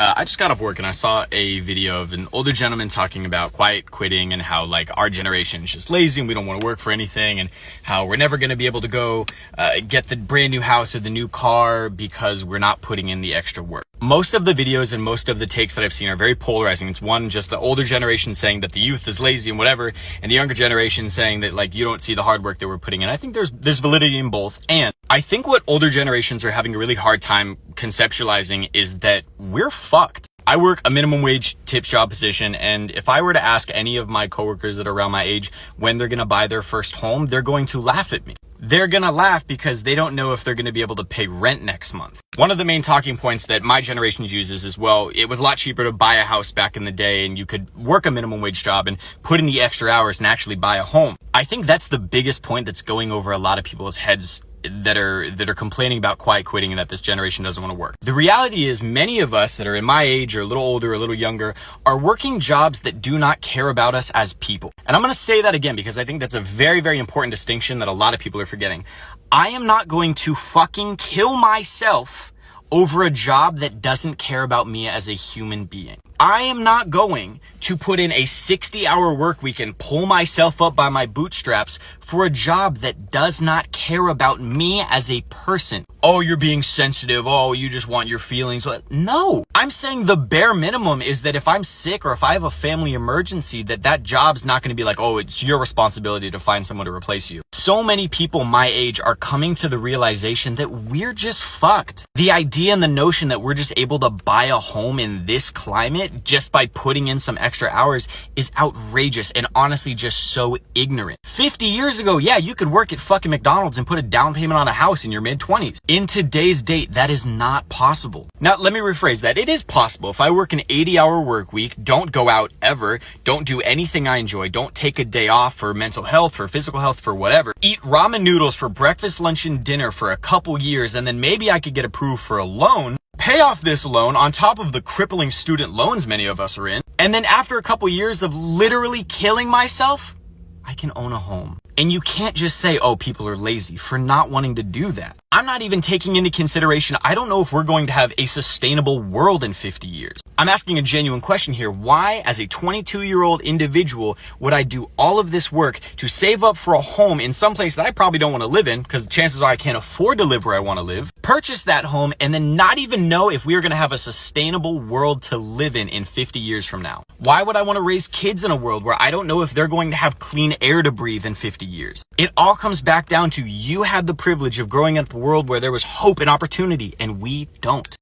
I just got off work and I saw a video of an older gentleman talking about quiet quitting and how like our generation is just lazy and we don't want to work for anything, and how we're never going to be able to go get the brand new house or the new car because we're not putting in the extra work. Most of the videos and most of the takes that I've seen are very polarizing. It's one, just the older generation saying that the youth is lazy and whatever, and the younger generation saying that like you don't see the hard work that we're putting in. I think there's validity in both. And I think what older generations are having a really hard time conceptualizing is that we're fucked. I work a minimum wage tip job position, and if I were to ask any of my coworkers that are around my age when they're gonna buy their first home, they're going to laugh at me. They're gonna laugh because they don't know if they're gonna be able to pay rent next month. One of the main talking points that my generation uses is, well, it was a lot cheaper to buy a house back in the day and you could work a minimum wage job and put in the extra hours and actually buy a home. I think that's the biggest point that's going over a lot of people's heads that are complaining about quiet quitting and that this generation doesn't want to work. The reality is many of us that are in my age or a little older or a little younger are working jobs that do not care about us as people. And I'm going to say that again because I think that's a very, very important distinction that a lot of people are forgetting. I am not going to fucking kill myself over a job that doesn't care about me as a human being. I am not going to put in a 60-hour work week and pull myself up by my bootstraps for a job that does not care about me as a person. Oh, you're being sensitive. Oh, you just want your feelings. No, I'm saying the bare minimum is that if I'm sick or if I have a family emergency, that job's not going to be like, oh, it's your responsibility to find someone to replace you. So many people my age are coming to the realization that we're just fucked. The idea and the notion that we're just able to buy a home in this climate just by putting in some extra hours is outrageous and honestly just so ignorant. 50 years ago, yeah, you could work at fucking McDonald's and put a down payment on a house in your mid-20s. In today's date, that is not possible. Now, let me rephrase that. It is possible. If I work an 80-hour work week, don't go out ever, don't do anything I enjoy, don't take a day off for mental health, for physical health, for whatever, eat ramen noodles for breakfast, lunch, and dinner for a couple years, and then maybe I could get approved for a loan, pay off this loan on top of the crippling student loans many of us are in, and then after a couple years of literally killing myself, I can own a home. And you can't just say, oh, people are lazy for not wanting to do that. I'm not even taking into consideration, I don't know if we're going to have a sustainable world in 50 years. I'm asking a genuine question here. Why, as a 22-year-old individual, would I do all of this work to save up for a home in some place that I probably don't want to live in, because chances are I can't afford to live where I want to live, purchase that home, and then not even know if we are going to have a sustainable world to live in 50 years from now? Why would I want to raise kids in a world where I don't know if they're going to have clean air to breathe in 50 years? It all comes back down to you had the privilege of growing up in a world where there was hope and opportunity, and we don't.